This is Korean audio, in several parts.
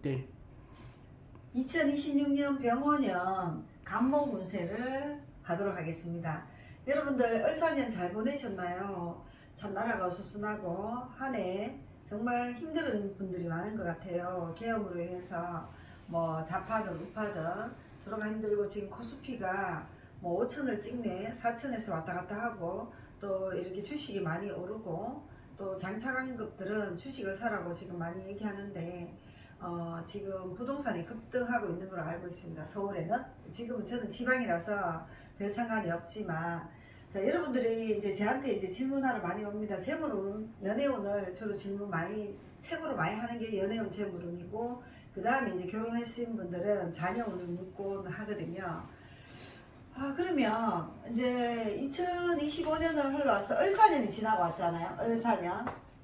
네. 2026년 병원년 간목 운세를 하도록 하겠습니다. 여러분들 을사년 잘 보내셨나요? 참 나라가 어수선하고 한 해 정말 힘든 분들이 많은 것 같아요. 계엄으로 인해서 뭐 자파든 우파든 서로가 힘들고 지금 코스피가 뭐 5천을 찍네 4천에서 왔다 갔다 하고 또 이렇게 주식이 많이 오르고 또 장차관급들은 주식을 사라고 지금 많이 얘기하는데 지금 부동산이 급등하고 있는 걸로 알고 있습니다. 서울에는 지금은 저는 지방이라서 별 상관이 없지만 자, 여러분들이 이제 저한테 이제 질문하러 많이 옵니다. 재물운, 연애운을 주로 질문 많이 최고로 많이 하는 게 연애운 재물운이고 그 다음에 이제 결혼하신 분들은 자녀운을 묻곤 하거든요. 그러면 이제 2025년을 흘러서 을사년이 지나고 왔잖아요.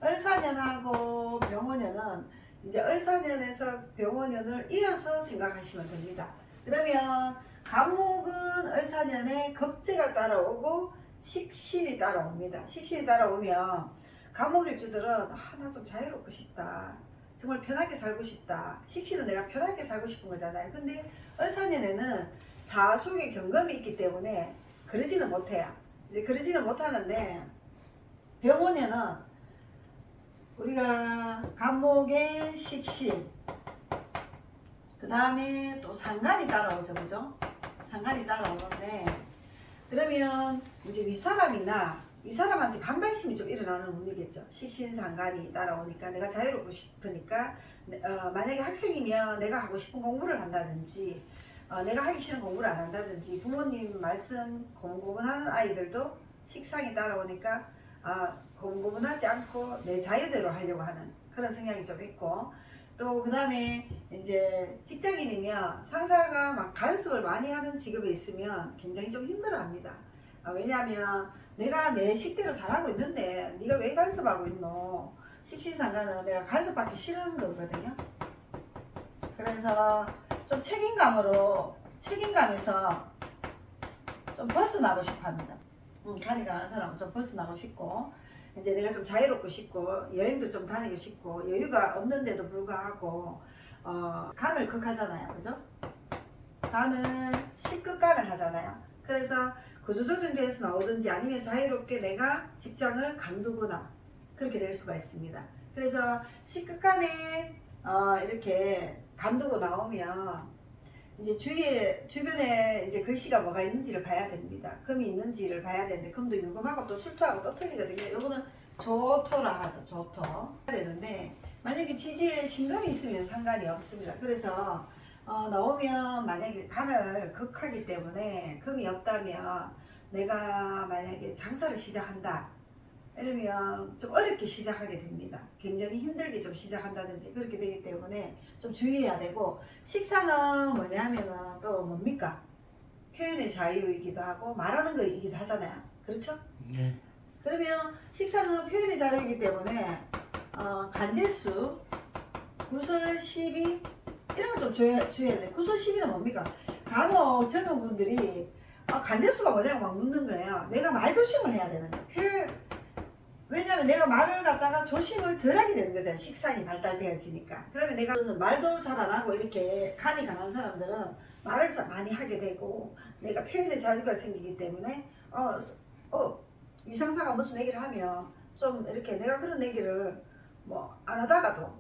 을사년하고 병원년은 이제 을사년에서 병원년을 이어서 생각하시면 됩니다. 그러면 간목은 을사년에 겁재가 따라오고 식신이 따라옵니다. 식신이 따라오면 간목일주들은 나 좀 자유롭고 싶다. 정말 편하게 살고 싶다. 식신은 내가 편하게 살고 싶은 거잖아요. 근데 을사년에는 사속의 경금이 있기 때문에 그러지는 못해요. 이제 그러지는 못하는데 병원에는 우리가 간목의 식신 그 다음에 또 상간이 따라오죠. 그죠? 상간이 따라오는데 그러면 이제 윗사람한테 반발심이 좀 일어나는 운이겠죠. 식신상간이 따라오니까 내가 자유롭고 싶으니까 만약에 학생이면 내가 하고 싶은 공부를 한다든지 내가 하기 싫은 공부를 안 한다든지 부모님 말씀 고문고문하는 아이들도 식상이 따라오니까 고문고문하지 않고 내 자유대로 하려고 하는 그런 성향이 좀 있고 또 그 다음에 이제 직장인이면 상사가 막 간섭을 많이 하는 직업에 있으면 굉장히 좀 힘들어합니다. 왜냐하면 내가 내 식대로 잘하고 있는데 네가 왜 간섭하고 있노? 식신상간은 내가 간섭받기 싫어하는 거거든요. 그래서 좀 책임감에서 좀 벗어나고 싶어 합니다. 간이 강한 사람은 좀 벗어나고 싶고 이제 내가 좀 자유롭고 싶고 여행도 좀 다니고 싶고 여유가 없는데도 불구하고 간을 극하잖아요. 그죠? 간은 식극간을 하잖아요. 그래서 구조조정대에서 나오든지 아니면 자유롭게 내가 직장을 간두거나 그렇게 될 수가 있습니다. 그래서 식극간에 이렇게 간두고 나오면 이제 주변에 이제 글씨가 뭐가 있는지를 봐야 됩니다. 금이 있는지를 봐야 되는데 금도 유금하고 또 술토하고 또 틀리거든요. 요거는 조토라 하죠. 조토 해야 되는데 만약에 지지에 신금이 있으면 상관이 없습니다. 그래서 나오면 만약에 간을 극하기 때문에 금이 없다면 내가 만약에 장사를 시작한다 이러면 좀 어렵게 시작하게 됩니다. 굉장히 힘들게 좀 시작한다든지 그렇게 되기 때문에 좀 주의해야 되고 식상은 뭐냐면은 또 뭡니까? 표현의 자유이기도 하고 말하는 거이기도 하잖아요. 그렇죠? 네. 그러면 식상은 표현의 자유이기 때문에 간제수, 구설, 시비 이런 거 좀 주의해야 돼. 구설, 시비는 뭡니까? 간혹 젊은 분들이 간제수가 뭐냐고 막 묻는 거예요. 내가 말 조심을 해야 되는 거예요. 왜냐면 내가 말을 갖다가 조심을 덜 하게 되는 거잖아요. 식상이 발달되어지니까. 그러면 내가 말도 잘 안 하고 이렇게 간이 강한 사람들은 말을 많이 하게 되고 내가 표현의 자유가 생기기 때문에 이 상사가 무슨 얘기를 하면 좀 이렇게 내가 그런 얘기를 뭐 안 하다가도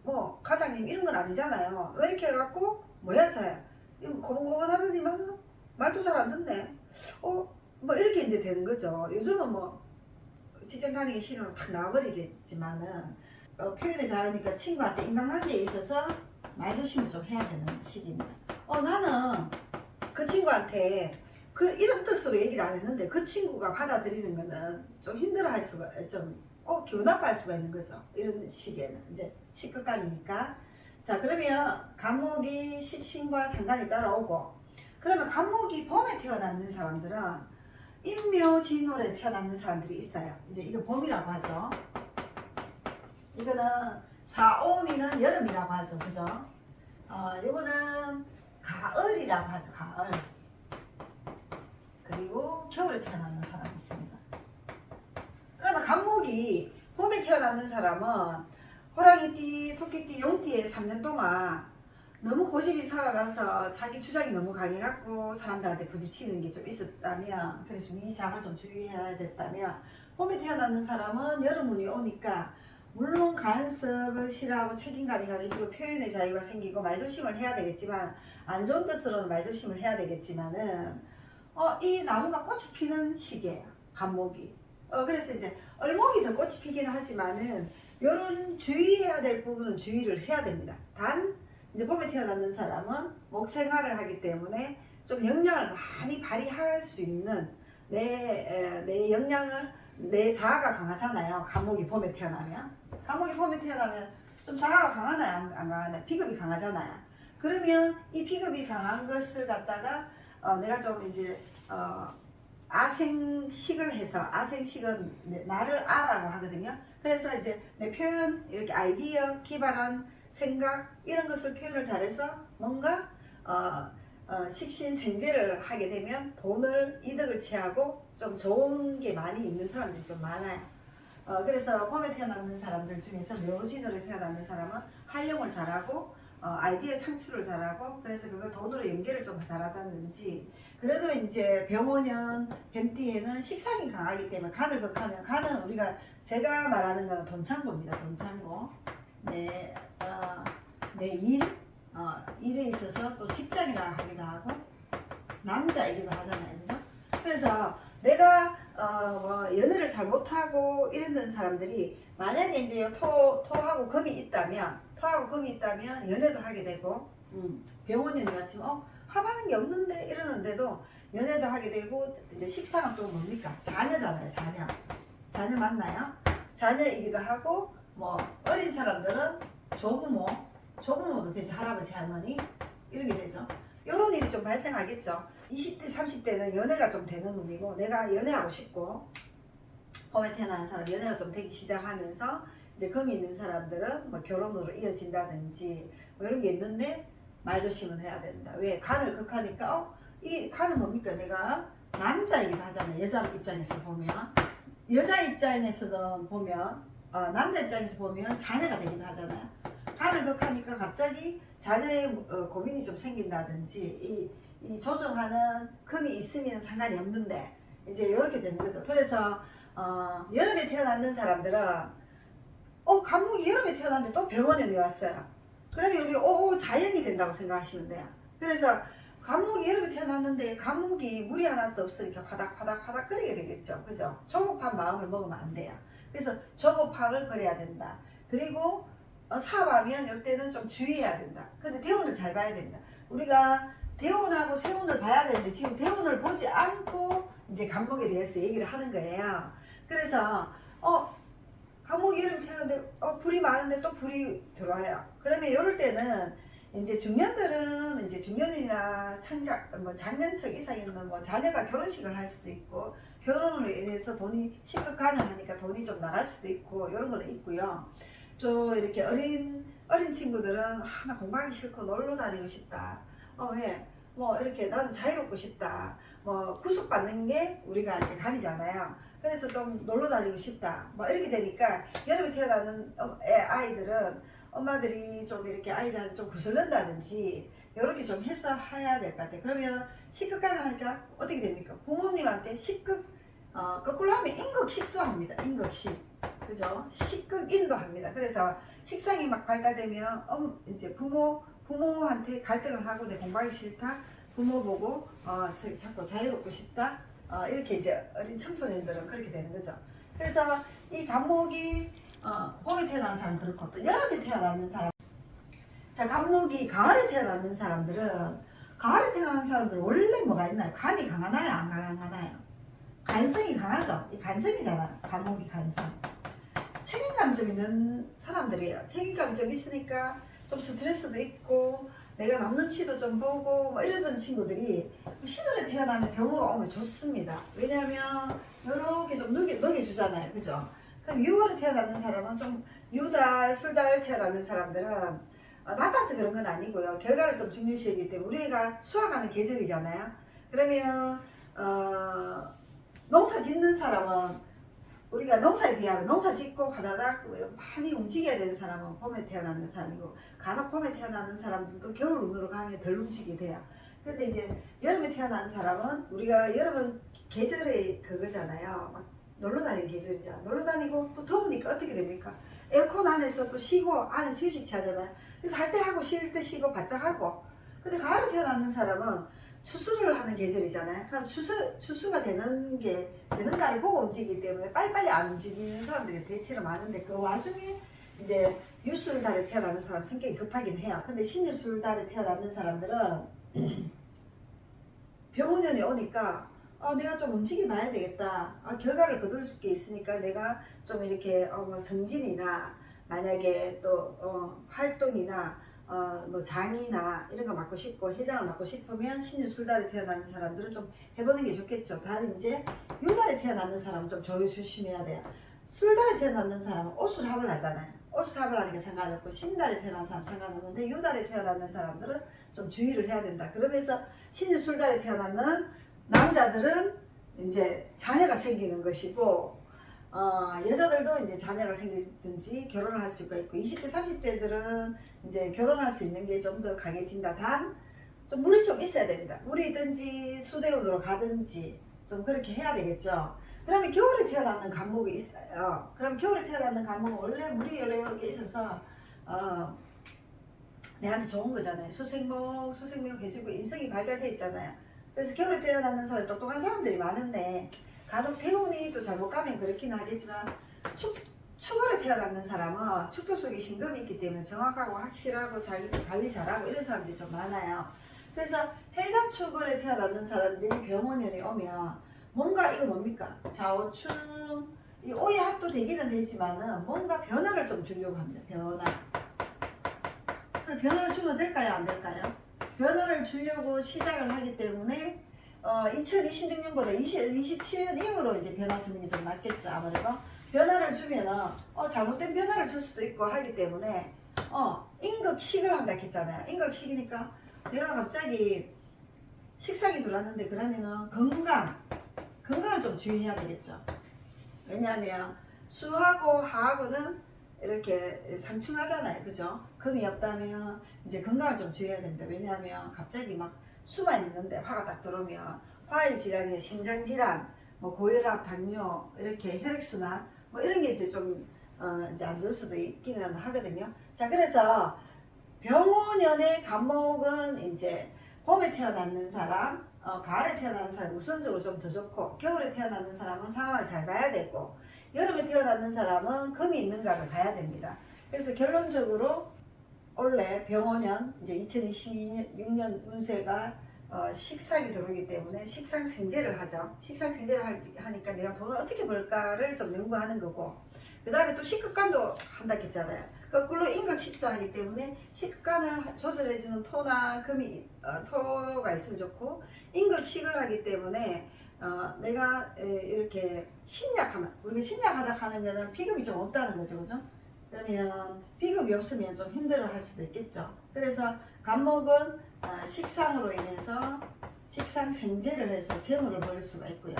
뭐 과장님 이런 건 아니잖아요. 왜 이렇게 해갖고 뭐야 자야 고분고분하더니만 말도 잘 안 듣네. 뭐 이렇게 이제 되는 거죠. 요즘은 뭐 직장 다니기 싫으면 탁 나와버리겠지만은 표현의 자유니까 친구한테 인간관계에 있어서 말조심을 좀 해야 되는 시기입니다. 나는 그 친구한테 이런 뜻으로 얘기를 안 했는데 그 친구가 받아들이는 거는 좀 힘들어할 수가 기분 나빠할 수가 있는 거죠. 이런 시기에는 이제 식극간이니까. 자, 그러면 간목이 식신과 상간이 따라오고 그러면 간목이 봄에 태어나는 사람들은 임묘진월에 태어나는 사람들이 있어요. 이제 이거 봄이라고 하죠. 이거는 사오미는 여름이라고 하죠. 그죠? 이거는 가을이라고 하죠. 가을. 그리고 겨울에 태어나는 사람이 있습니다. 그러면 간목이 봄에 태어나는 사람은 호랑이띠, 토끼띠, 용띠에 3년 동안 너무 고집이 살아가서 자기 주장이 너무 강해갖고 사람들한테 부딪히는 게 좀 있었다면, 그래서 이 점을 좀 주의해야 됐다면, 봄에 태어나는 사람은 여름운이 오니까 물론 간섭을 싫어하고 책임감이 강해지고 표현의 자유가 생기고 말조심을 해야 되겠지만, 안 좋은 뜻으로는 말조심을 해야 되겠지만은 이 나무가 꽃이 피는 시기예요. 간목이. 그래서 이제 얼목이 더 꽃이 피긴 하지만은 요런 주의해야 될 부분은 주의를 해야 됩니다. 단 이제 봄에 태어나는 사람은 목 생활을 하기 때문에 좀 역량을 많이 발휘할 수 있는 내 역량을, 내 자아가 강하잖아요. 간목이 봄에 태어나면. 간목이 봄에 태어나면 좀 자아가 강하나요? 안 강하나요? 비급이 강하잖아요. 그러면 이 비급이 강한 것을 갖다가 내가 좀 이제 아생식을 해서, 아생식은 나를 아라고 하거든요. 그래서 이제 내 표현, 이렇게 아이디어 기반한 생각 이런 것을 표현을 잘해서 뭔가 식신생재를 하게 되면 돈을 이득을 취하고 좀 좋은 게 많이 있는 사람들이 좀 많아요. 그래서 봄에 태어나는 사람들 중에서 묘진으로 태어나는 사람은 활용을 잘하고 아이디어 창출을 잘하고, 그래서 그걸 돈으로 연결을 좀 잘하다든지. 그래도 이제 병원년 뱀띠에는 식상이 강하기 때문에 간을 극하면, 간은 우리가 제가 말하는 거는 돈창고입니다. 돈창고. 내 일에 있어서 또 직장이라 하기도 하고 남자이기도 하잖아요. 그죠? 그래서 내가 연애를 잘 못하고 이랬는 사람들이 만약에 이제 토하고 금이 있다면 연애도 하게 되고, 병원년이 왔지만 합하는 게 없는데 이러는데도 연애도 하게 되고, 이제 식상은 또 뭡니까? 자녀잖아요. 자녀 맞나요? 자녀이기도 하고, 뭐 어린 사람들은 조부모도 되지, 할아버지 할머니 이렇게 되죠. 이런 일이 좀 발생하겠죠. 20대 30대는 연애가 좀 되는 운이고, 내가 연애하고 싶고, 봄에 태어나는 사람 연애가 좀 되기 시작하면서 이제 금이 있는 사람들은 뭐 결혼으로 이어진다든지 뭐 이런 게 있는데 말조심은 해야 된다. 왜? 간을 극하니까 이 간은 뭡니까? 내가 남자이기도 하잖아요. 여자 입장에서 보면, 여자 입장에서도 보면, 남자 입장에서 보면 자녀가 되기도 하잖아요. 간을 극하니까 갑자기 자녀의 고민이 좀 생긴다든지, 이 조정하는 금이 있으면 상관이 없는데 이제 이렇게 되는 거죠. 그래서 여름에 태어나는 사람들은 간목이 여름에 태어났는데 또 병원에 왔어요. 그러면 우리 자연이 된다고 생각하시면 돼요. 그래서 간목이 여름에 태어났는데 간목이 물이 하나도 없으니까 화닥 끓이게 되겠죠. 그죠? 조급한 마음을 먹으면 안 돼요. 그래서 조급함을 버려야 된다. 그리고 사업하면 이때는 좀 주의해야 된다. 근데 대운을 잘 봐야 됩니다. 우리가 대운하고 세운을 봐야 되는데 지금 대운을 보지 않고 이제 간목에 대해서 얘기를 하는 거예요. 그래서 간목이 여름에 태어났는데 불이 많은데 또 불이 들어와요. 그러면 이럴 때는 이제 중년들은 이제 중년이나 장년층 이상이면 뭐 자녀가 결혼식을 할 수도 있고, 결혼으로 인해서 돈이 시급 가능하니까 돈이 좀 나갈 수도 있고, 이런 거는 있고요. 또 이렇게 어린 친구들은 나 공부하기 싫고 놀러 다니고 싶다. 왜? 뭐 이렇게 나는 자유롭고 싶다. 뭐 구속받는 게 우리가 이제 간이잖아요. 그래서 좀 놀러 다니고 싶다. 뭐 이렇게 되니까 여름에 태어나는 아이들은 엄마들이 좀 이렇게 아이들한테 좀 구슬른다든지 이렇게 좀 해서 해야 될 것 같아요. 그러면 식극간을 하니까 어떻게 됩니까? 부모님한테 식극 거꾸로 하면 인극식도 합니다. 인극식. 그죠? 식극인도 합니다. 그래서 식상이 막 발달되면 이제 부모한테 갈등을 하고 내 공부하기 싫다. 부모 보고 자꾸 자유롭고 싶다. 이렇게 이제 어린 청소년들은 그렇게 되는 거죠. 그래서 이 간목이 봄에 태어난 사람 그렇고, 또 여름에 태어나는 사람. 자, 간목이 가을에 태어나는 사람들은, 가을에 태어나는 사람들은 원래 뭐가 있나요? 간이 강하나요? 안 강하나요? 간성이 강하죠. 이 간성이잖아요. 간목이 간성. 책임감이 좀 있는 사람들이에요. 책임감이 좀 있으니까 좀 스트레스도 있고, 내가 남 눈치도 좀 보고 뭐 이러던 친구들이 10월에 태어나면 병호가 오면 좋습니다. 왜냐면 이렇게 좀 녹여주잖아요. 그죠? 그럼 6월에 태어나는 사람은 좀 유달, 술달 태어나는 사람들은 나빠서 그런 건 아니고요. 결과를 좀 중요시하기 때문에, 우리가 수확하는 계절이잖아요. 그러면 농사 짓는 사람은 우리가 농사에 비하면 농사 짓고 가다닥 많이 움직여야 되는 사람은 봄에 태어나는 사람이고 간혹 봄에 태어나는 사람들도 겨울 운으로 가면 덜 움직이게 돼요. 근데 이제 여름에 태어나는 사람은 우리가 여름은 계절의 그거잖아요. 막 놀러 다니는 계절이잖아. 놀러 다니고 또 더우니까 어떻게 됩니까? 에어컨 안에서 또 쉬고 안에서 휴식 취하잖아요. 그래서 할 때 하고 쉴 때 쉬고 바짝 하고. 근데 가을에 태어나는 사람은 추수를 하는 계절이잖아요. 그럼 추수가 되는가를 보고 움직이기 때문에 빨리빨리 안 움직이는 사람들이 대체로 많은데 그 와중에 이제 유술달에 태어나는 사람 성격이 급하긴 해요. 근데 신유술달에 태어나는 사람들은 병원년이 오니까 내가 좀 움직여 봐야 되겠다. 결과를 거둘 수 있으니까 내가 좀 이렇게 뭐 성진이나 만약에 또 활동이나 뭐 장이나 이런 거 맡고 싶고 회장을 맡고 싶으면 신유술달에 태어나는 사람들은 좀 해보는 게 좋겠죠. 다른 이제 유달에 태어나는 사람은 좀 조심해야 돼요. 술달에 태어나는 사람은 오술합을 하잖아요. 오술합을 하니까 상관없고 신달에 태어난 사람 상관없는데 유달에 태어나는 사람들은 좀 주의를 해야 된다. 그러면서 신유술달에 태어나는 남자들은 이제 자녀가 생기는 것이고 여자들도 이제 자녀가 생기든지 결혼을 할 수가 있고 20대 30대들은 이제 결혼할 수 있는 게 좀 더 강해진다. 단 좀 물이 좀 있어야 됩니다. 물이든지 수대운으로 가든지 좀 그렇게 해야 되겠죠. 그러면 겨울에 태어나는 간목이 있어요. 그럼 겨울에 태어나는 간목은 원래 물이 여러 개 있어서 내한테 좋은 거잖아요. 수생목 해주고 인성이 발달돼 있잖아요. 그래서 겨울에 태어나는 사람 똑똑한 사람들이 많은데 간혹 대운이 또 잘못 가면 그렇긴 하겠지만 축월에 태어나는 사람은 축토 속에 신금이 있기 때문에 정확하고 확실하고 자기 관리 잘하고 이런 사람들이 좀 많아요. 그래서 해자축월에 태어나는 사람들이 병원년에 오면 뭔가 이거 뭡니까? 좌우충 이 오의 합도 되기는 되지만은 뭔가 변화를 좀 주려고 합니다. 변화를 주면 될까요? 안 될까요? 변화를 주려고 시작을 하기 때문에 2026년보다 2027년 이후로 이제 변화 주는 게 좀 낫겠죠. 아무래도 변화를 주면은 잘못된 변화를 줄 수도 있고 하기 때문에 임극식을 한다 했잖아요. 임극식이니까 내가 갑자기 식상이 들어왔는데 그러면은 건강을 좀 주의해야 되겠죠. 왜냐하면 수하고 하하고는 이렇게 상충하잖아요. 그죠? 금이 없다면 이제 건강을 좀 주의해야 됩니다. 왜냐하면 갑자기 막 수만 있는데 화가 딱 들어오면 화의 질환이 심장질환, 뭐 고혈압, 당뇨, 이렇게 혈액순환 뭐 이런 게 이제 좀 이제 안 좋을 수도 있기는 하거든요. 자, 그래서 병호년의 간목은 이제 봄에 태어나는 사람, 가을에 태어나는 사람이 우선적으로 좀 더 좋고 겨울에 태어나는 사람은 상황을 잘 봐야 되고 여름에 태어나는 사람은 금이 있는가를 봐야 됩니다. 그래서 결론적으로 원래 병호년 이제 2026년 운세가 식상이 들어오기 때문에 식상생재를 하죠. 식상생재를 하니까 내가 돈을 어떻게 벌까를 좀 연구하는 거고 그 다음에 또 식극간도 한다 했잖아요. 거꾸로 임각식도 하기 때문에 식간을 조절해주는 토나 금이 토가 있으면 좋고 임각식을 하기 때문에 내가 이렇게 신약하면 우리가 신약하다 하는 거는 비금이 좀 없다는 거죠. 그죠? 그러면 비금이 없으면 좀 힘들어 할 수도 있겠죠. 그래서 간목은 식상으로 인해서 식상생재를 해서 재물을 벌일 수가 있고요.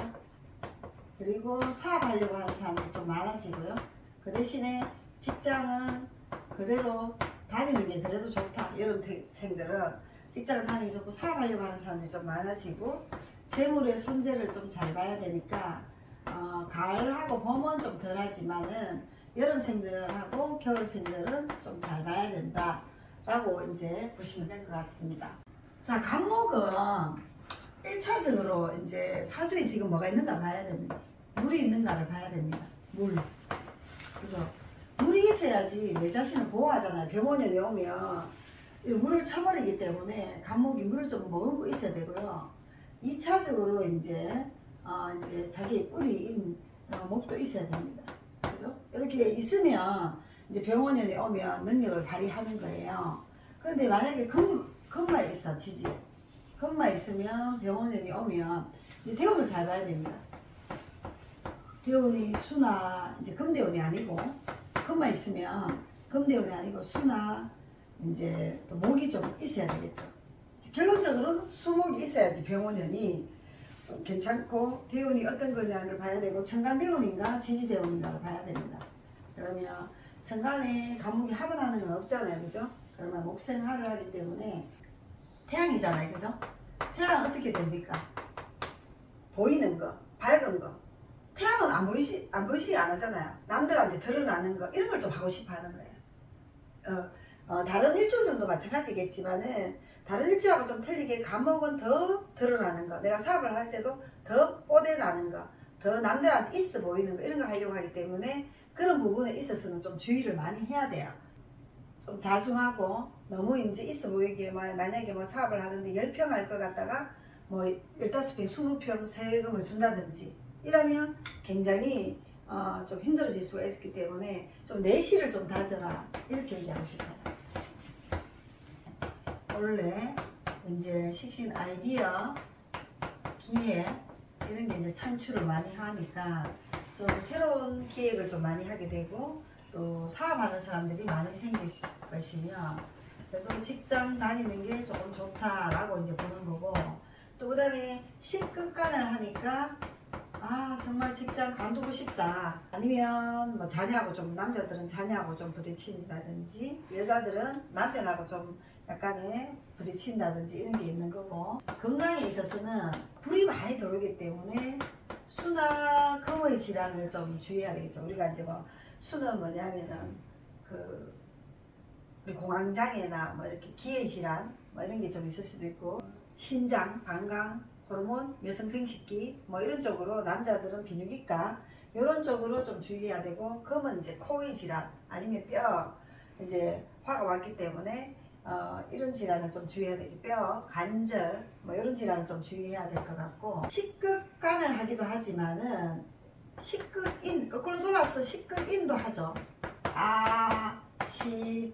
그리고 사업하려고 하는 사람들이 좀 많아지고요. 그 대신에 직장을 그대로 다니는 게 그래도 좋다. 여름생들은 직장을 다니기 좋고 사업하려고 하는 사람들이 좀 많아지고 재물의 손재를 좀 잘 봐야 되니까 가을하고 봄은 좀 덜하지만은 여름생들하고 겨울생들은 좀 잘 봐야 된다 라고 이제 보시면 될 것 같습니다. 자, 간목은 1차적으로 이제 사주에 지금 뭐가 있는가 봐야 됩니다. 물이 있는가를 봐야 됩니다. 그래서 물이 있어야지 내 자신을 보호하잖아요. 병원에 오면 물을 쳐버리기 때문에 간목이 물을 좀 머금고 있어야 되고요. 2차적으로 이제 자기의 뿔이 목도 있어야 됩니다. 그죠? 이렇게 있으면 이제 병원에 오면 능력을 발휘하는 거예요. 근데 만약에 금만 있어, 지지에. 금만 있으면 병원에 오면 이제 대운을 잘 봐야 됩니다. 대운이 수나 이제 금대운이 아니고 금만 있으면 금대운이 아니고 수나 이제 또 목이 좀 있어야 되겠죠. 결론적으로는 수목이 있어야지 병원연이 좀 괜찮고 대운이 어떤 거냐를 봐야 되고 천간대운인가 지지대운인가를 봐야 됩니다. 그러면 천간에 간목이 합원하는 건 없잖아요. 그죠? 그러면 목생화를 하기 때문에 태양이잖아요. 그죠? 태양은 어떻게 됩니까? 보이는 거, 밝은 거. 태양은 안 보이시 안 하잖아요. 남들한테 드러나는 거, 이런 걸 좀 하고 싶어 하는 거예요. 다른 일주들도 마찬가지겠지만은, 다른 일주하고 좀 틀리게 간목은 더 드러나는 거, 내가 사업을 할 때도 더 뽀대나는 거, 더 남들한테 있어 보이는 거, 이런 걸 하려고 하기 때문에 그런 부분에 있어서는 좀 주의를 많이 해야 돼요. 좀 자중하고, 너무 이제 있어 보이게, 만약에 뭐 사업을 하는데 10평 할 것 같다가 뭐 15평, 20평 세금을 준다든지 이러면 굉장히 좀 힘들어질 수가 있기 때문에 좀 내실을 좀 다져라, 이렇게 얘기하고 싶어요. 원래 이제 식신 아이디어, 기획 이런 게 이제 창출을 많이 하니까 좀 새로운 기획을 좀 많이 하게 되고 또 사업하는 사람들이 많이 생길 것이며, 그래도 직장 다니는 게 조금 좋다라고 이제 보는 거고, 또 그 다음에 식극간을 하니까 정말 직장 관두고 싶다, 아니면 뭐 자녀하고 좀, 남자들은 자녀하고 좀 부딪힌다든지 여자들은 남편하고 좀 약간의 부딪힌다든지 이런 게 있는 거고, 건강에 있어서는 불이 많이 들어오기 때문에 수나 금의 질환을 좀 주의해야 되겠죠. 우리가 이제 뭐 수는 뭐냐면은 우리 공황장애나 뭐 이렇게 기의 질환 뭐 이런 게 좀 있을 수도 있고, 신장, 방광, 호르몬, 여성생식기 뭐 이런 쪽으로, 남자들은 비뇨기과 이런 쪽으로 좀 주의해야 되고, 금은 이제 코의 질환 아니면 뼈 이제 화가 왔기 때문에 이런 질환을 좀 주의해야 되지. 뼈, 관절 뭐 이런 질환을 좀 주의해야 될 것 같고, 식극간을 하기도 하지만은 식극인, 거꾸로 돌아서 식극인도 하죠. 식,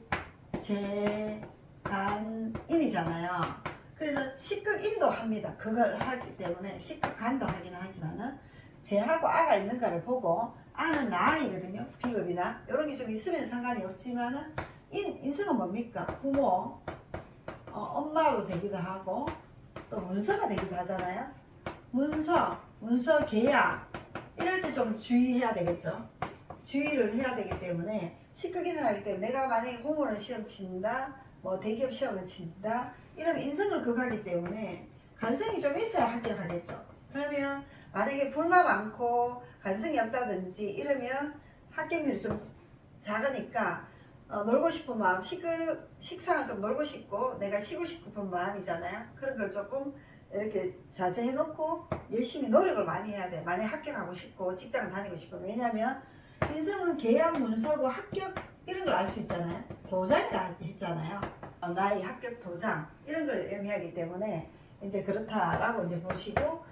재, 간, 인이잖아요. 그래서 식극인도 합니다. 그걸 하기 때문에 식극간도 하기는 하지만은 재하고 아가 있는가를 보고, 아는 나이거든요. 비급이나 이런 게 좀 있으면 상관이 없지만은 인성은 뭡니까? 부모, 엄마로 되기도 하고 또 문서가 되기도 하잖아요. 문서 계약 이럴 때 좀 주의해야 되겠죠. 주의를 해야 되기 때문에 식극인을 하기 때문에, 내가 만약에 공무원 시험 친다, 뭐 대기업 시험을 친다 이러면 인성을 극하기 때문에 간성이 좀 있어야 합격하겠죠. 그러면 만약에 불만 많고 간성이 없다든지 이러면 합격률이 좀 작으니까 놀고 싶은 마음, 식상은 좀 놀고 싶고 내가 쉬고 싶은 마음이잖아요. 그런 걸 조금 이렇게 자제해 놓고 열심히 노력을 많이 해야 돼. 만약에 합격하고 싶고 직장을 다니고 싶으면. 왜냐면 인성은 계약, 문서고 합격 이런 걸 알 수 있잖아요. 도장이라 했잖아요. 나의 합격 도장 이런 걸 의미하기 때문에 이제 그렇다라고 이제 보시고,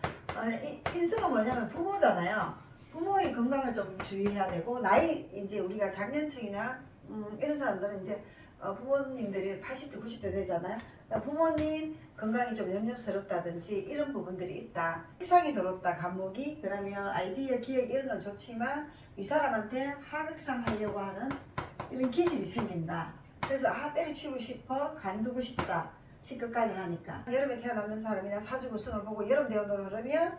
인성은 뭐냐면 부모잖아요. 부모의 건강을 좀 주의해야 되고, 나이 이제 우리가 장년층이나 이런 사람들은 이제 부모님들이 80대 90대 되잖아요. 그러니까 부모님 건강이 좀 염려스럽다든지 이런 부분들이 있다. 이상이 들었다, 간목이. 그러면 아이디어, 기획 이런 건 좋지만 이 사람한테 하극상 하려고 하는 이런 기질이 생긴다. 그래서 때려치우고 싶어, 간두고 싶다, 식극간을 하니까. 여름에 태어나는 사람이나 사주구승을 보고 여름 대운으로 흐르면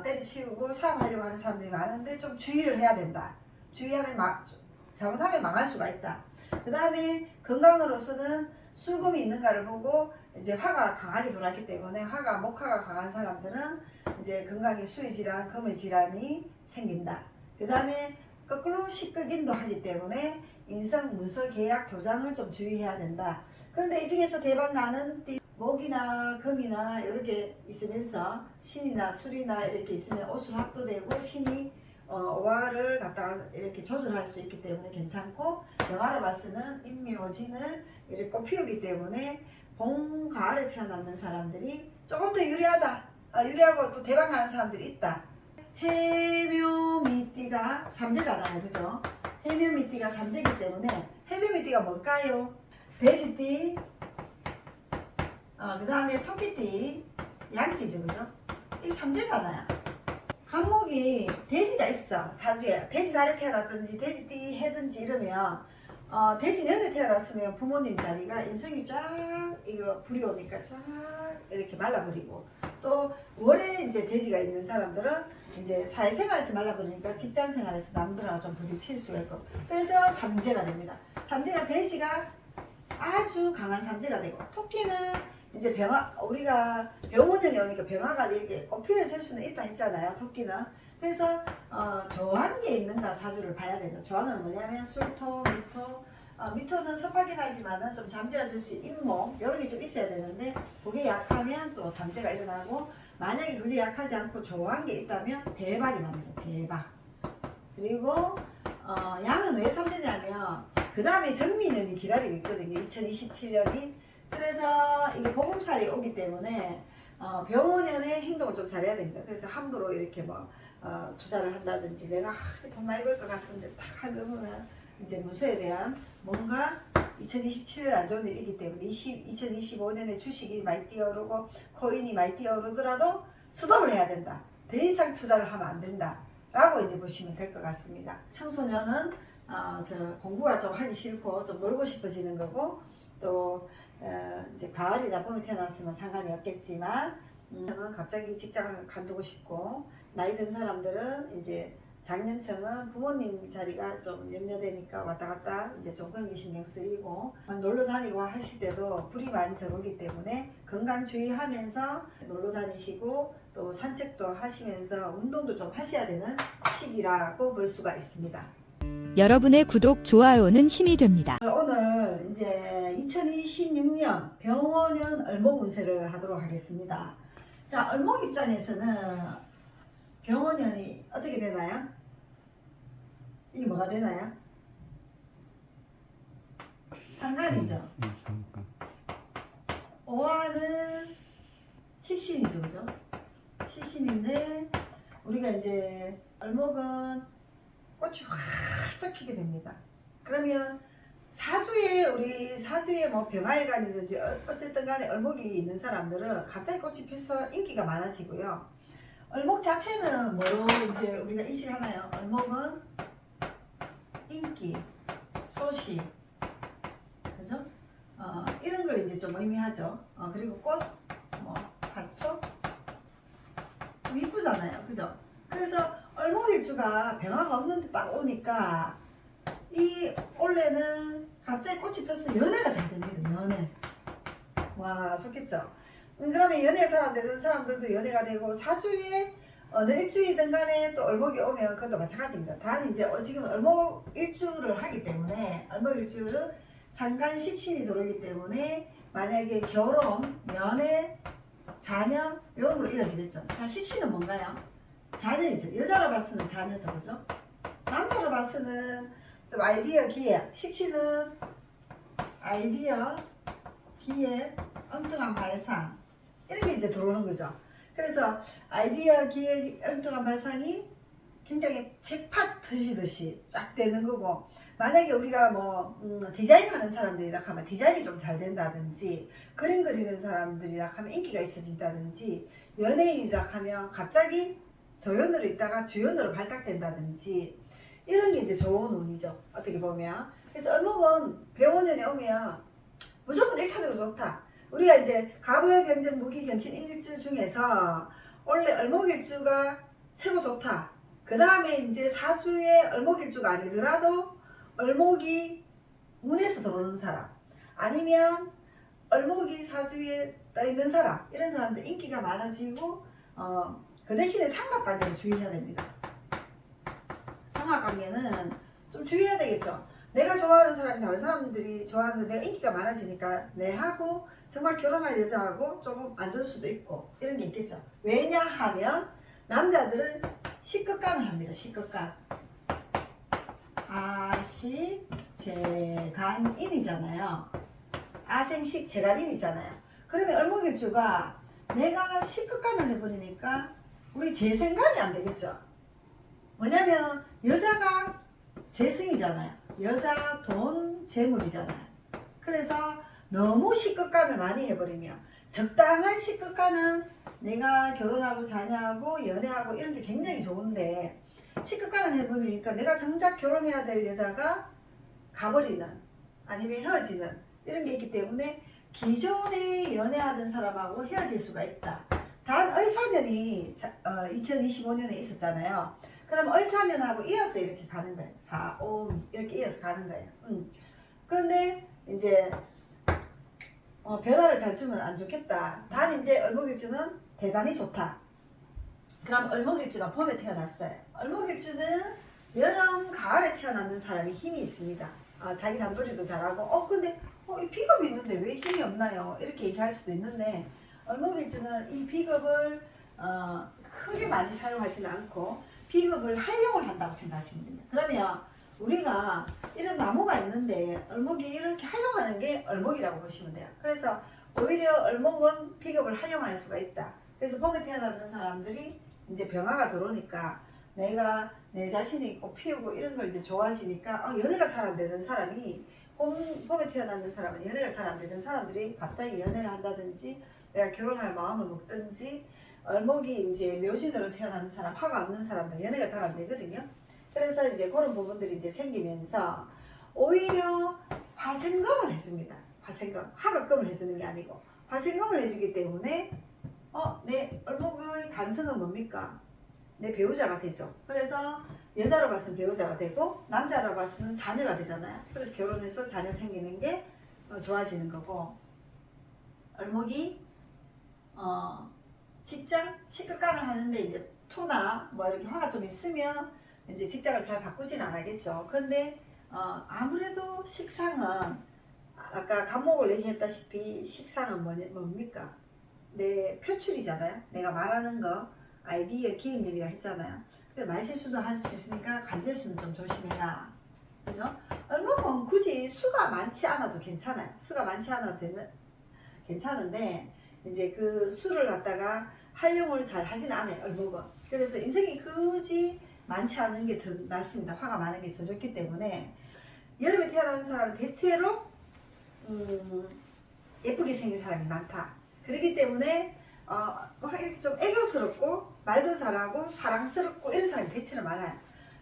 때려치우고 사업하려고 하는 사람들이 많은데 좀 주의를 해야 된다. 주의하면 잘못하면 망할 수가 있다. 그 다음에 건강으로서는 술금이 있는가를 보고, 이제 화가 강하게 돌았기 때문에 목화가 강한 사람들은 이제 건강에 수의 질환, 금의 질환이 생긴다. 그 다음에 거꾸로 식극인도 하기 때문에 인성, 문서, 계약, 도장을 좀 주의해야 된다. 그런데 이 중에서 대박 나는 목이나 금이나 이렇게 있으면서 신이나 술이나 이렇게 있으면 옷을 합도되고 신이 오화를 갖다가 이렇게 조절할 수 있기 때문에 괜찮고, 영화로 봤으면 인묘진을 이렇게 꽃피우기 때문에 봄, 가을에 태어나는 사람들이 조금 더 유리하다, 유리하고 또 대박 나는 사람들이 있다. 해묘미띠가 삼재잖아요. 그죠? 해묘미띠가 삼재이기 때문에, 해묘미띠가 뭘까요? 돼지띠, 그 다음에 토끼띠, 양띠죠. 그죠? 이 삼재잖아요. 간목이 돼지가 있어. 사주에 돼지 달에 태어났든지 돼지띠 해든지 이러면 돼지년에 태어났으면 부모님 자리가 인성이 쫙 이거 불이 오니까 쫙 이렇게 말라버리고, 또 월에 이제 돼지가 있는 사람들은 이제 사회생활에서 말라버리니까 직장생활에서 남들하고 좀 부딪힐 수가 있고, 그래서 삼재가 됩니다. 삼재가 돼지가 아주 강한 삼재가 되고, 토끼는 이제 우리가 병원년이 오니까 병화가 이렇게 꽃피어질 수는 있다 했잖아요, 토끼는. 그래서 조한 게 있는가 사주를 봐야 되죠. 조한은 뭐냐면 술토, 미토. 미토는 섭하긴 하지만은 좀 잠재가 줄 수 있는 인목 여러 개 좀 있어야 되는데, 그게 약하면 또 삼재가 일어나고, 만약에 그게 약하지 않고 조한 게 있다면 대박이 납니다. 대박. 그리고 양은 왜 삼재냐면 그 다음에 정미년이 기다리고 있거든요. 2027년이. 그래서 이게 보금살이 오기 때문에 병원년에 행동을 좀 잘해야 됩니다. 그래서 함부로 이렇게 뭐 투자를 한다든지, 내가 돈 많이 벌 것 같은데 딱 하면 이제 문서에 대한 뭔가 2027년 안 좋은 일이기 때문에 2025년에 주식이 많이 뛰어오르고 코인이 많이 뛰어오르더라도 스톱을 해야 된다. 더 이상 투자를 하면 안 된다 라고 이제 보시면 될 것 같습니다. 청소년은 공부가 좀 하기 싫고 좀 놀고 싶어지는 거고, 또 이제 가을이나 봄에 태어났으면 상관이 없겠지만, 저는 갑자기 직장을 간두고 싶고, 나이 든 사람들은 이제 장년층은 부모님 자리가 좀 염려되니까 왔다 갔다 이제 좀 그런 게 신경 쓰이고, 놀러 다니고 하실 때도 불이 많이 들어오기 때문에 건강 주의하면서 놀러 다니시고, 또 산책도 하시면서 운동도 좀 하셔야 되는 시기라고 볼 수가 있습니다. 여러분의 구독, 좋아요는 힘이 됩니다. 오늘 이제 2026년 병원년 을목 운세를 하도록 하겠습니다. 자, 을목 입장에서는 병원년이 어떻게 되나요? 이게 뭐가 되나요? 상간이죠. 오화는 식신이죠, 그죠? 식신인데, 우리가 이제 을목은 꽃이 활짝 피게 됩니다. 그러면 우리 사주에 뭐 병화일간이든지 어쨌든 간에 을목이 있는 사람들은 갑자기 꽃이 피서 인기가 많아지고요. 을목 자체는 뭐로 이제 우리가 인식하나요? 을목은 인기, 소식, 그죠? 이런 걸 이제 좀 의미하죠. 그리고 꽃, 뭐 화초, 좀 이쁘잖아요, 그죠? 그래서 을목일주가 병화가 없는데 딱 오니까 이 올해는 갑자기 꽃이 폈으면 연애가 잘 됩니다. 연애. 와, 좋겠죠? 그러면 연애 되는 사람들도 연애가 되고, 사주에 어느 일주이든 간에 또 을목이 오면 그것도 마찬가지입니다. 단 이제 지금 을목 일주를 하기 때문에, 을목 일주는 상간 식신이 들어오기 때문에 만약에 결혼, 연애, 자녀 이런 걸로 이어지겠죠. 자, 식신은 뭔가요? 자녀이죠. 여자로 봤으면 자녀죠, 그죠? 남자로 봤으면 좀 아이디어, 기획. 식신은 아이디어, 기획, 엉뚱한 발상, 이런 게 이제 들어오는 거죠. 그래서 아이디어, 기획, 엉뚱한 발상이 굉장히 책팟 터지듯이 쫙 되는 거고, 만약에 우리가 뭐 디자인 하는 사람들이라 하면 디자인이 좀 잘 된다든지, 그림 그리는 사람들이라 하면 인기가 있어진다든지, 연예인이라 하면 갑자기 조연으로 있다가 주연으로 발탁된다든지, 이런 게 이제 좋은 운이죠, 어떻게 보면. 그래서 을목은 병원년에 오면 무조건 1차적으로 좋다. 우리가 이제 갑을, 병정, 무기, 경신 일주 중에서 원래 을목일주가 최고 좋다. 그 다음에 이제 사주에 을목일주가 아니더라도 을목이 운에서 들어오는 사람, 아니면 을목이 사주에 떠 있는 사람, 이런 사람들 인기가 많아지고, 그 대신에 삼각관계를 주의해야 됩니다. 삼각관계는 좀 주의해야 되겠죠. 내가 좋아하는 사람이 다른 사람들이 좋아하는데 내가 인기가 많아지니까 내하고 정말 결혼할 여자하고 조금 안 좋을 수도 있고, 이런 게 있겠죠. 왜냐하면 남자들은 식극간을 합니다. 식극간. 아식 재간인이잖아요. 아생식 재간인이잖아요. 그러면 을목일주가 내가 식극간을 해버리니까 우리 재생간이 안 되겠죠. 뭐냐면 여자가 재승이잖아요. 여자, 돈, 재물이잖아요. 그래서 너무 식극간을 많이 해버리면, 적당한 식극간은 내가 결혼하고 자녀하고 연애하고 이런 게 굉장히 좋은데, 식극간을 해버리니까 내가 정작 결혼해야 될 여자가 가버리는 아니면 헤어지는 이런 게 있기 때문에 기존에 연애하던 사람하고 헤어질 수가 있다. 단 을사년이 2025년에 있었잖아요. 그럼 을사년하고 이어서 이렇게 가는 거예요. 4, 5 이렇게 이어서 가는 거예요. 그런데 이제 변화를 잘 주면 안 좋겠다. 단 이제 을목일주는 대단히 좋다. 그럼 을목일주가 봄에 태어났어요. 을목일주는 여름, 가을에 태어나는 사람이 힘이 있습니다. 자기 단도리도 잘하고 근데 이 비겁이 있는데 왜 힘이 없나요? 이렇게 얘기할 수도 있는데 을목일주는 이 비겁을 크게 많이 사용하지는 않고 비겁을 활용을 한다고 생각하시면 됩니다. 그러면 우리가 이런 나무가 있는데 을목이 이렇게 활용하는 게 을목이라고 보시면 돼요. 그래서 오히려 을목은 비겁을 활용할 수가 있다. 그래서 봄에 태어나는 사람들이 이제 병화가 들어오니까 내가 내 자신이 꼭 피우고 이런 걸 이제 좋아지니까 연애가 잘 안 되는 사람이 봄에 태어나는 사람은 연애가 잘 안 되는 사람들이 갑자기 연애를 한다든지 내가 결혼할 마음을 먹든지 을목이 이제 묘진으로 태어나는 사람, 화가 없는 사람은 연애가 잘 안 되거든요. 그래서 이제 그런 부분들이 이제 생기면서 오히려 화생금을 해줍니다. 화생금, 화급금을 해주는 게 아니고 화생금을 해주기 때문에 내 을목의 간성은 뭡니까? 내 배우자가 되죠. 그래서 여자로 봐서는 배우자가 되고 남자로 봐서는 자녀가 되잖아요. 그래서 결혼해서 자녀 생기는 게 좋아지는 거고 을목이 직장 식급관을 하는데 이제 토나 뭐 이렇게 화가 좀 있으면 이제 직장을 잘 바꾸진 않겠죠. 근데 아무래도 식상은 아까 간목을 얘기했다시피 식상은 뭡니까? 내 표출이잖아요. 내가 말하는 거 아이디어 기획력이라 했잖아요. 말실수도 할 수 있으니까 간질수는 좀 조심해라. 그죠? 을목은 굳이 수가 많지 않아도 괜찮아요. 수가 많지 않아도 괜찮은데 이제 그 수를 갖다가 활용을 잘 하진 않아요. 을목은. 그래서 인생이 굳이 많지 않은 게 더 낫습니다. 화가 많은 게 더 좋기 때문에 여름에 태어나는 사람은 대체로 예쁘게 생긴 사람이 많다. 그렇기 때문에 이렇게 좀 애교스럽고 말도 잘하고 사랑스럽고 이런 사람이 대체로 많아요.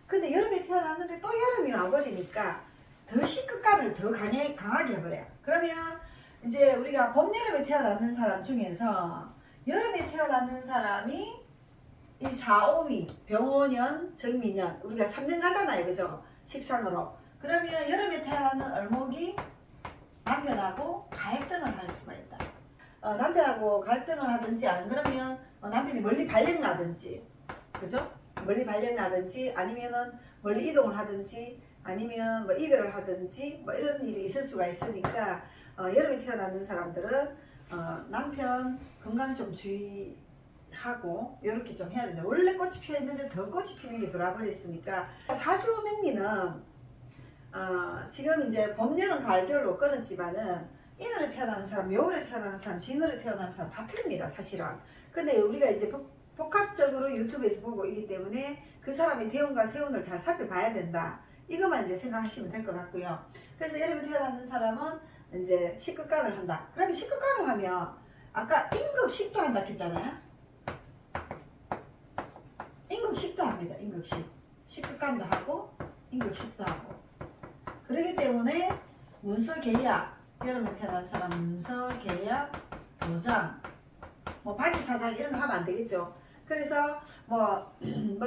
근데 여름에 태어났는데 또 여름이 와버리니까 더 식극감을 더 강하게 해버려요. 그러면 이제 우리가 봄, 여름에 태어났는 사람 중에서 여름에 태어났는 사람이 이 4, 5미, 병오년, 정미년 우리가 3년 가잖아요. 그죠? 식상으로. 그러면 여름에 태어나는 을목이 남편하고 갈등을 할 수가 있다. 남편하고 갈등을 하든지 안 그러면 남편이 멀리 발령 나든지 그죠? 멀리 발령 나든지 아니면은 멀리 이동을 하든지 아니면 뭐 이별을 하든지 뭐 이런 일이 있을 수가 있으니까 여름에 태어나는 사람들은 남편 건강 좀 주의하고 이렇게 좀 해야 된다. 원래 꽃이 피어 있는데 더 꽃이 피는 게 돌아버렸으니까 사주명리는 지금 이제 봄, 여름, 가을, 겨울로 끊었지만은 인월에 태어나는 사람, 묘월에 태어나는 사람, 진월에 태어나는 사람 다 틀립니다, 사실은. 근데 우리가 이제 복합적으로 유튜브에서 보고 있기 때문에 그 사람의 대운과 세운을 잘 살펴봐야 된다. 이것만 이제 생각하시면 될 것 같고요. 그래서 여름에 태어나는 사람은 이제 식극간을 한다. 그러면 식극간을 하면 아까 임금식도 한다 했잖아요. 임금식도 합니다. 임금식. 식극간도 하고 임금식도 하고. 그렇기 때문에 문서 계약, 여름에 태어난 사람 문서 계약, 도장, 뭐 바지 사장 이런 거 하면 안 되겠죠. 그래서 뭐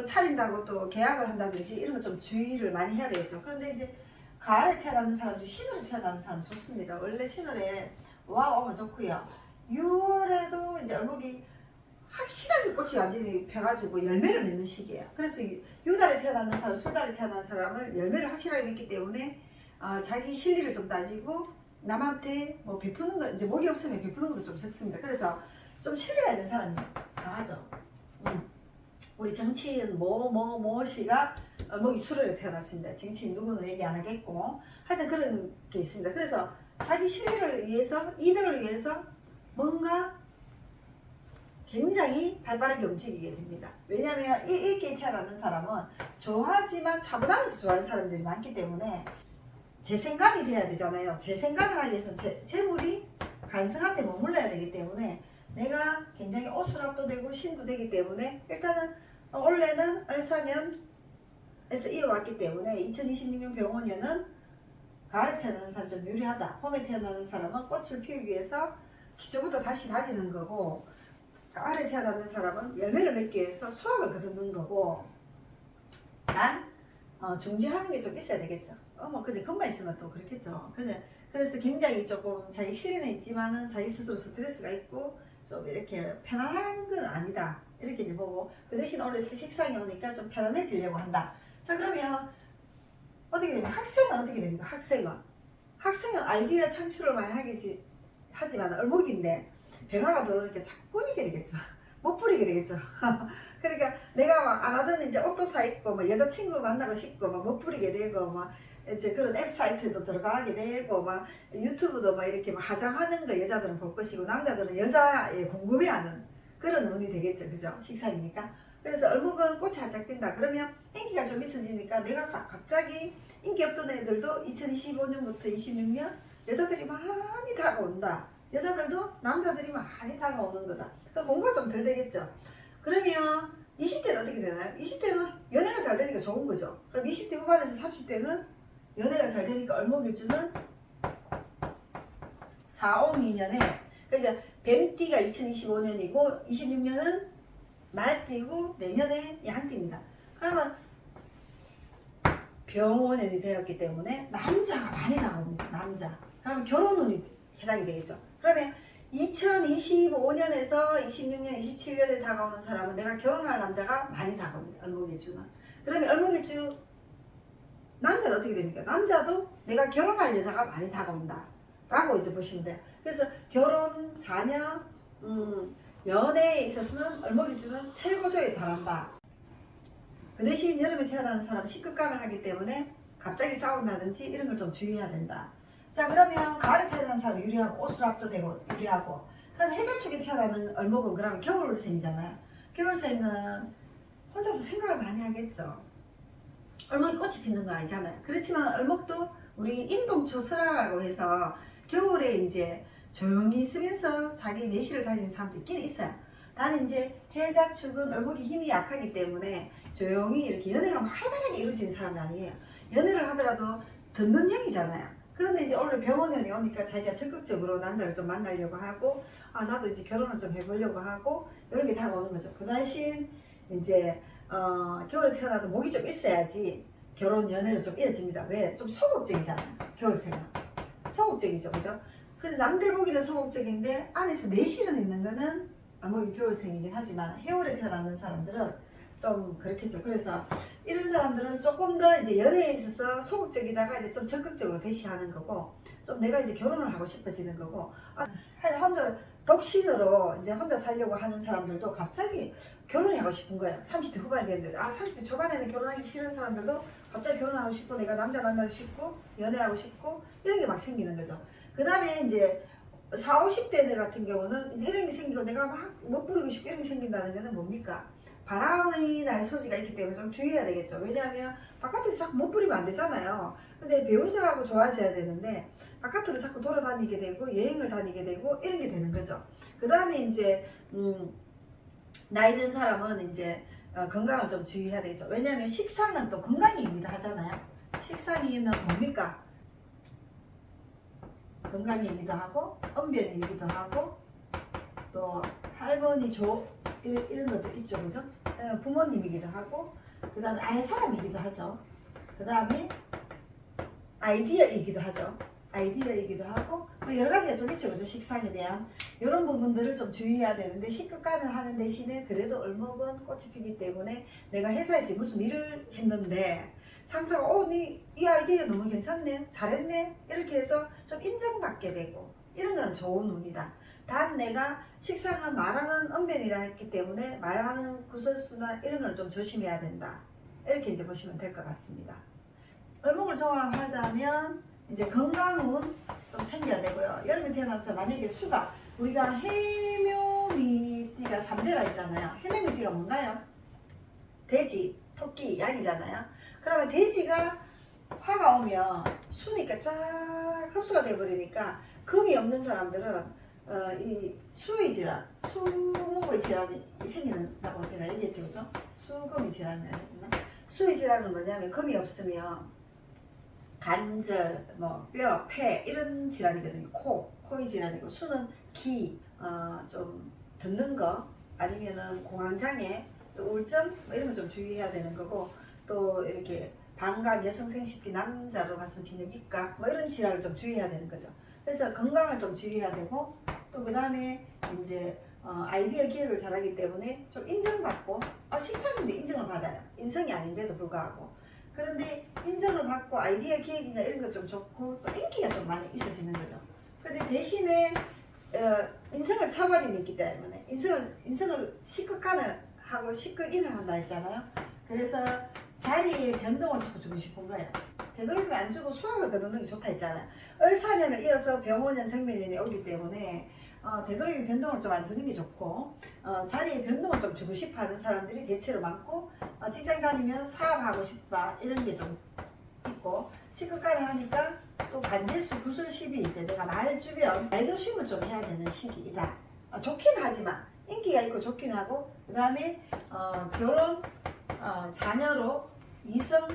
차린다고 또 계약을 한다든지 이런 거 좀 주의를 많이 해야 되겠죠. 그런데 이제 가을에 태어나는 사람도 신월에 태어나는 사람 좋습니다. 원래 신월에 와 오면 좋고요. 6월에도 이제 을목이 확실하게 꽃이 완전히 펴가지고 열매를 맺는 시기예요. 그래서 6달에 태어나는 사람, 술달에 태어난 사람은 열매를 확실하게 맺기 때문에 자기 실리를 좀 따지고 남한테 뭐 베푸는 거 이제 목이 없으면 베푸는 것도 좀 섞습니다. 그래서 좀 실리가 있는 사람이 강하죠. 우리 정치인 모 씨가 목이 수로에 태어났습니다. 정치인 누구는 얘기 안 하겠고 하여튼 그런 게 있습니다. 그래서 자기 실리를 위해서 이득을 위해서 뭔가 굉장히 발빠르게 움직이게 됩니다. 왜냐하면 이렇게 태어나는 사람은 좋아하지만 차분하면서 좋아하는 사람들이 많기 때문에 재생간이 돼야 되잖아요. 재생간을 하기 위해서 재물이 간성한테 머물러야 되기 때문에 내가 굉장히 오수랍도 되고 신도 되기 때문에 일단은 올해는 을사년에서 이어왔기 때문에 2026년 병원년은 가을에 태어나는 사람 좀 유리하다. 봄에 태어나는 사람은 꽃을 피우기 위해서 기초부터 다시 다지는 거고, 가을에 태어나는 사람은 열매를 맺기 위해서 수확을 거두는 거고, 단 중지하는 게 좀 있어야 되겠죠. 뭐 근데 금방 있으면 또 그렇겠죠. 그래서 굉장히 조금 자기 실리는 있지만은 자기 스스로 스트레스가 있고 좀 이렇게 편안한 건 아니다. 이렇게 이제 보고, 그 대신 원래 식상이 오니까 좀 편안해지려고 한다. 자, 그러면 어떻게 됩니까? 학생은 어떻게 됩니까? 학생은 아이디어 창출을 많이 하지만 얼목인데 병화가 들어오니까 자꾸 꾸미게 되겠죠. 못 부리게 되겠죠. 그러니까 내가 막 안 하던 이제 옷도 사 입고 뭐 여자친구 만나고 싶고 막 못 부리게 되고 막 이제 그런 앱 사이트도 들어가게 되고 막 유튜브도 막 이렇게 막 화장하는 거 여자들은 볼 것이고 남자들은 여자에 궁금해하는 그런 운이 되겠죠. 그죠? 식상이니까. 그래서 얼목은 꽃이 활짝 핀다. 그러면 인기가 좀 있어지니까 내가 갑자기 인기 없던 애들도 2025년부터 26년 여자들이 많이 다가온다. 여자들도 남자들이 많이 다가오는 거다. 그럼 공부가 좀 덜 되겠죠. 그러면 20대는 어떻게 되나요? 20대는 연애가 잘 되니까 좋은 거죠. 그럼 20대 후반에서 30대는 연애가 잘 되니까 얼목일주는 452년에, 그러니까 뱀띠가 2025년이고 26년은 말띠고 내년에 양띠입니다. 그러면 병원년이 되었기 때문에 남자가 많이 나옵니다. 남자. 그러면 결혼운이 해당이 되겠죠. 그러면 2025년에서 26년, 27년에 다가오는 사람은 내가 결혼할 남자가 많이 다가옵니다. 얼목일주는. 그러면 얼목일주 남자는 어떻게 됩니까? 남자도 내가 결혼할 여자가 많이 다가온다 라고 이제 보시면 돼요. 그래서 결혼, 자녀, 연애에 있어서는 얼목일주는 최고조에 달한다. 그 대신 여름에 태어나는 사람은 식극간을 하기 때문에 갑자기 싸운다든지 이런 걸 좀 주의해야 된다. 자, 그러면 가을에 태어나는 사람 유리하고 오수랍도 되고 유리하고, 그럼 해자축에 태어나는 얼목은 그러면 겨울생이잖아요. 겨울생은 혼자서 생각을 많이 하겠죠. 얼목이 꽃이 피는 거 아니잖아요. 그렇지만 얼목도 우리 인동초설화라고 해서 겨울에 이제 조용히 있으면서 자기 내실을 가진 사람도 있긴 있어요. 나는 이제 해자축은 얼목이 힘이 약하기 때문에 조용히 이렇게 연애가 활발하게 이루어지는 사람이 아니에요. 연애를 하더라도 듣는 형이잖아요. 그런데 이제 원래 병원년이 오니까 자기가 적극적으로 남자를 좀 만나려고 하고, 아 나도 이제 결혼을 좀 해보려고 하고 이런 게 다가오는 거죠. 그 대신 이제 겨울에 태어나도 목이 좀 있어야지 결혼 연애를 좀 이어집니다. 왜? 좀 소극적이잖아요. 겨울생은 소극적이죠, 그죠? 근데 남들 보기는 소극적인데 안에서 내실은 있는 거는 목이 겨울생이긴 하지만 해월에 태어나는 사람들은 좀 그렇겠죠. 그래서 이런 사람들은 조금 더 이제 연애에 있어서 소극적이다가 이제 좀 적극적으로 대시하는 거고, 좀 내가 이제 결혼을 하고 싶어지는 거고, 혼자 독신으로 이제 혼자 살려고 하는 사람들도 갑자기 결혼을 하고 싶은 거예요. 30대 후반이 됐는데, 30대 초반에는 결혼하기 싫은 사람들도 갑자기 결혼하고 싶고, 내가 남자 만나고 싶고, 연애하고 싶고, 이런 게 막 생기는 거죠. 그 다음에 이제 40, 50대 같은 경우는 이제 이런 게 생기고 내가 막 못 부르고 싶고 이런 게 생긴다는 거는 뭡니까? 바람이 날 소지가 있기 때문에 좀 주의해야 되겠죠. 왜냐하면 바깥에서 자꾸 못 부리면 안 되잖아요. 근데 배우자하고 좋아져야 되는데 바깥으로 자꾸 돌아다니게 되고 여행을 다니게 되고 이런 게 되는 거죠. 그 다음에 이제 나이 든 사람은 이제 건강을 좀 주의해야 되겠죠. 왜냐하면 식상은 또 건강이기도 하잖아요. 식상이는 뭡니까? 건강이기도 하고 언변이기도 하고 또 할머니 이런 것도 있죠, 그죠? 부모님이기도 하고, 그 다음에 아내 사람이기도 하죠. 그 다음에 아이디어이기도 하죠. 아이디어이기도 하고, 뭐 여러 가지가 좀 있죠, 그죠? 식상에 대한 이런 부분들을 좀 주의해야 되는데, 식극간을 하는 대신에 그래도 얼목은 꽃이 피기 때문에 내가 회사에서 무슨 일을 했는데 상사가 이 아이디어 너무 괜찮네, 잘했네 이렇게 해서 좀 인정받게 되고 이런 건 좋은 운이다. 단 내가 식상은 말하는 언변이라 했기 때문에 말하는 구설수나 이런 걸 좀 조심해야 된다. 이렇게 이제 보시면 될 것 같습니다. 얼목을 종합하자면 이제 건강은 좀 챙겨야 되고요. 여름에 태어나서 만약에 수가 우리가 해묘미띠가 삼재라 했잖아요. 해묘미띠가 뭔가요? 돼지, 토끼, 양이잖아요. 그러면 돼지가 화가 오면 수니까 쫙 흡수가 돼버리니까 금이 없는 사람들은 이 수의 질환, 수목의 질환이 생기는다고 제가 얘기했죠, 그죠? 수금의 질환이 있나? 수의 질환은 뭐냐면 금이 없으면 관절, 뭐 뼈, 폐 이런 질환이거든요. 코의 질환이고 수는 기, 좀 듣는 거 아니면은 공황장애, 또 우울증 뭐 이런 거 좀 주의해야 되는 거고 또 이렇게 방광, 여성 생식기, 남자로 봤을 때 비뇨기과 뭐 이런 질환을 좀 주의해야 되는 거죠. 그래서 건강을 좀 주의해야 되고 또 그 다음에 이제 아이디어 기획을 잘하기 때문에 좀 인정받고 식사인데 인정을 받아요. 인성이 아닌데도 불구하고 그런데 인정을 받고 아이디어 기획이나 이런 거 좀 좋고 또 인기가 좀 많이 있어지는 거죠. 근데 대신에 인성을 차버리는 있기 때문에 인성을 시크간을 하고 시크인을 한다 했잖아요. 그래서 자리의 변동을 자꾸 주고 싶은 거예요. 되도록이면 안 주고 수학을 거두는 게 좋다 했잖아요. 을사년을 이어서 병오년 정묘년이 오기 때문에 되도록이면 변동을 좀 안 주는 게 좋고 자리의 변동을 좀 주고 싶어 하는 사람들이 대체로 많고 직장 다니면 사업하고 싶다 이런 게 좀 있고 시급간을 하니까 또 간제수 구설십이 이제 내가 말 주변 말 조심을 좀 해야 되는 시기이다. 좋긴 하지만 인기가 있고 좋긴 하고 그 다음에 결혼 자녀로 이성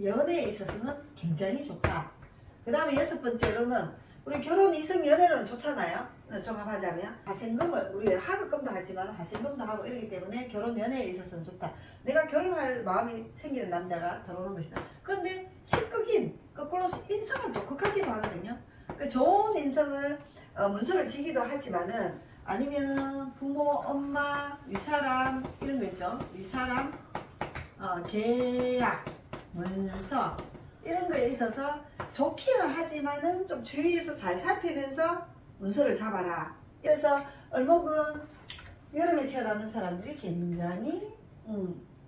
연애에 있어서는 굉장히 좋다. 그 다음에 여섯 번째로는 우리 결혼 이성 연애는 좋잖아요. 종합하자면 화생금을 우리 하급금도 하지만 화생금도 하고 이러기 때문에 결혼 연애에 있어서는 좋다. 내가 결혼할 마음이 생기는 남자가 들어오는 것이다. 근데 식극인 거꾸로 인성을 또 극하기도 하거든요. 그 좋은 인성을 문서를 지기도 하지만은 아니면은 부모, 엄마, 윗사람 이런 거 있죠. 윗사람, 계약, 문서 이런 거에 있어서 좋기는 하지만은 좀 주의해서 잘 살피면서 문서를 잡아라. 그래서 얼목은 여름에 태어나는 사람들이 굉장히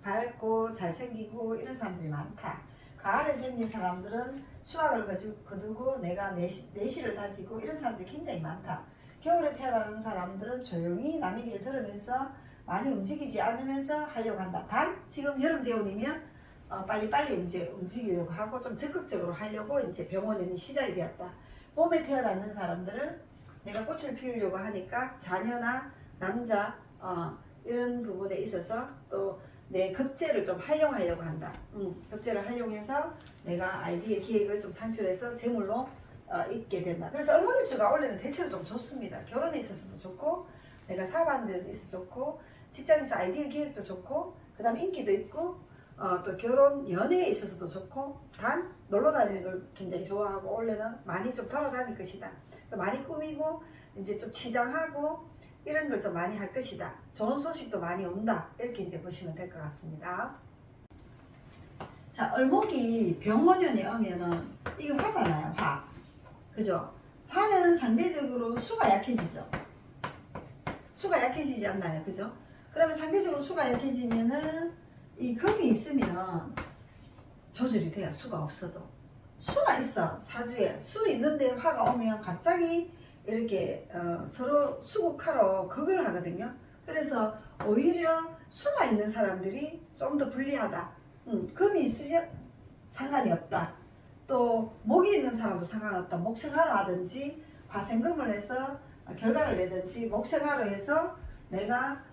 밝고 잘생기고 이런 사람들이 많다. 가을에 생긴 사람들은 수학을 거두고 내가 내실을 다지고 이런 사람들이 굉장히 많다. 겨울에 태어나는 사람들은 조용히 남의 얘기를 들으면서 많이 움직이지 않으면서 하려고 한다. 단 지금 여름 대운이면 빨리빨리 이제 움직이려고 하고 좀 적극적으로 하려고 이제 병원이 시작이 되었다. 봄에 태어나는 사람들은 내가 꽃을 피우려고 하니까 자녀나 남자 이런 부분에 있어서 또 내 급제를 좀 활용하려고 한다. 급제를 활용해서 내가 아이디어 기획을 좀 창출해서 재물로 있게 된다. 그래서 을목일주가 원래는 대체로 좀 좋습니다. 결혼에 있어서도 좋고 내가 사업하는 데서 있어서 좋고 직장에서 아이디어 기획도 좋고 그 다음 인기도 있고 또 결혼 연애에 있어서도 좋고 단 놀러 다니는 걸 굉장히 좋아하고 원래는 많이 좀 돌아다닐 것이다. 많이 꾸미고 이제 좀 치장하고 이런 걸 좀 많이 할 것이다. 좋은 소식도 많이 온다. 이렇게 이제 보시면 될 것 같습니다. 자, 을목이 병원년에 오면은 이게 화잖아요. 화. 그죠? 화는 상대적으로 수가 약해지죠. 수가 약해지지 않나요? 그죠? 그러면 상대적으로 수가 약해지면은 이 금이 있으면 조절이 돼요. 수가 없어도. 수가 있어. 사주에. 수 있는데 화가 오면 갑자기 이렇게 서로 수국하러 극을 하거든요. 그래서 오히려 수가 있는 사람들이 좀 더 불리하다. 금이 있으면 상관이 없다. 또 목이 있는 사람도 상관없다. 목생화로 하든지 화생금을 해서 결과를 내든지 목생화로 해서 내가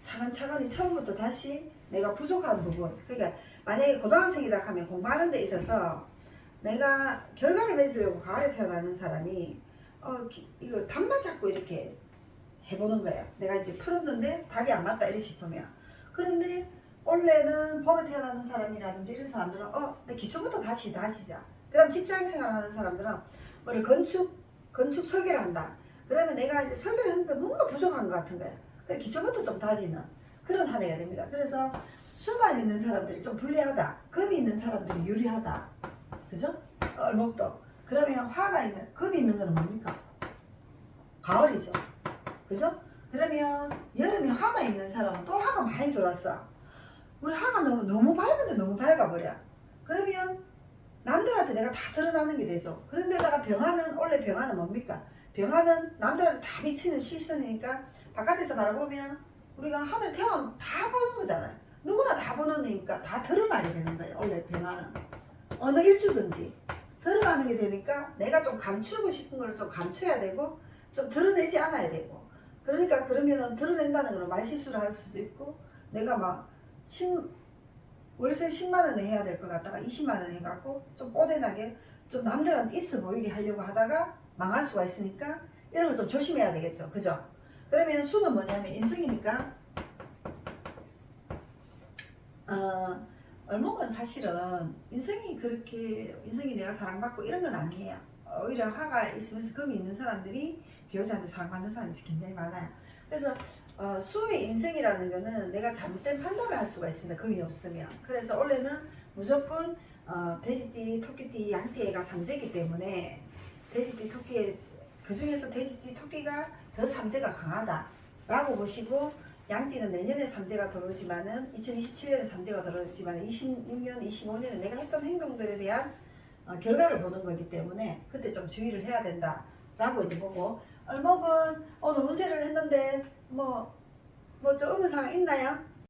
차근차근히 처음부터 다시 내가 부족한 부분, 그러니까 만약에 고등학생이다 하면 공부하는 데 있어서 내가 결과를 맺으려고 가을에 태어나는 사람이 이거 답만 잡고 이렇게 해보는 거예요. 내가 이제 풀었는데 답이 안 맞다 이래 싶으면. 그런데 원래는 봄에 태어나는 사람이라든지 이런 사람들은 내 기초부터 다시 다지자. 그럼 직장생활 하는 사람들은 뭐를 건축 설계를 한다. 그러면 내가 이제 설계를 했는데 뭔가 부족한 것 같은 거예요. 그래 기초부터 좀 다지는 그런 한 해가 됩니다. 그래서 수만 있는 사람들이 좀 불리하다. 금이 있는 사람들이 유리하다. 그죠? 을목도. 그러면 화가 있는, 금이 있는 건 뭡니까? 가을이죠. 그죠? 그러면 여름에 화가 있는 사람은 또 화가 많이 들어왔어. 우리 화가 너무 밝은데 너무 밝아버려. 그러면 남들한테 내가 다 드러나는 게 되죠. 그런데다가 병화는, 원래 병화는 뭡니까? 병화는 남들한테 다 비치는 시선이니까 바깥에서 바라보면 우리가 하늘 태양 다 보는 거잖아요. 누구나 다 보는 거니까 다 드러나게 되는 거예요. 원래 병화는. 어느 일주든지. 드러나는 게 되니까 내가 좀 감추고 싶은 걸 좀 감춰야 되고 좀 드러내지 않아야 되고 그러니까 그러면은 드러낸다는 거는 말실수를 할 수도 있고 내가 막 월세 10만 원에 해야 될 것 같다가 20만 원에 해갖고 좀 뽀대나게 좀 남들한테 있어 보이게 하려고 하다가 망할 수가 있으니까 이런 거 좀 조심해야 되겠죠. 그죠? 그러면 수는 뭐냐면 인성이니까 얼목은 사실은 인성이 그렇게 인성이 내가 사랑받고 이런 건 아니에요. 오히려 화가 있으면서 금이 있는 사람들이 배우자한테 사랑받는 사람이 굉장히 많아요. 그래서 수의 인성이라는 거는 내가 잘못된 판단을 할 수가 있습니다. 금이 없으면. 그래서 원래는 무조건 돼지띠, 토끼띠, 양띠가 삼재이기 때문에 돼지띠, 토끼 그 중에서 돼지띠, 토끼가 더 삼재가 강하다라고 보시고 양띠는 내년에 삼재가 들어오지만은 2027년에 삼재가 들어오지만 26년, 25년에 내가 했던 행동들에 대한 결과를 보는 거기 때문에 그때 좀 주의를 해야 된다라고 이제 보고 얼목은 오늘 운세를 했는데 뭐 좀 의문사항 있나요?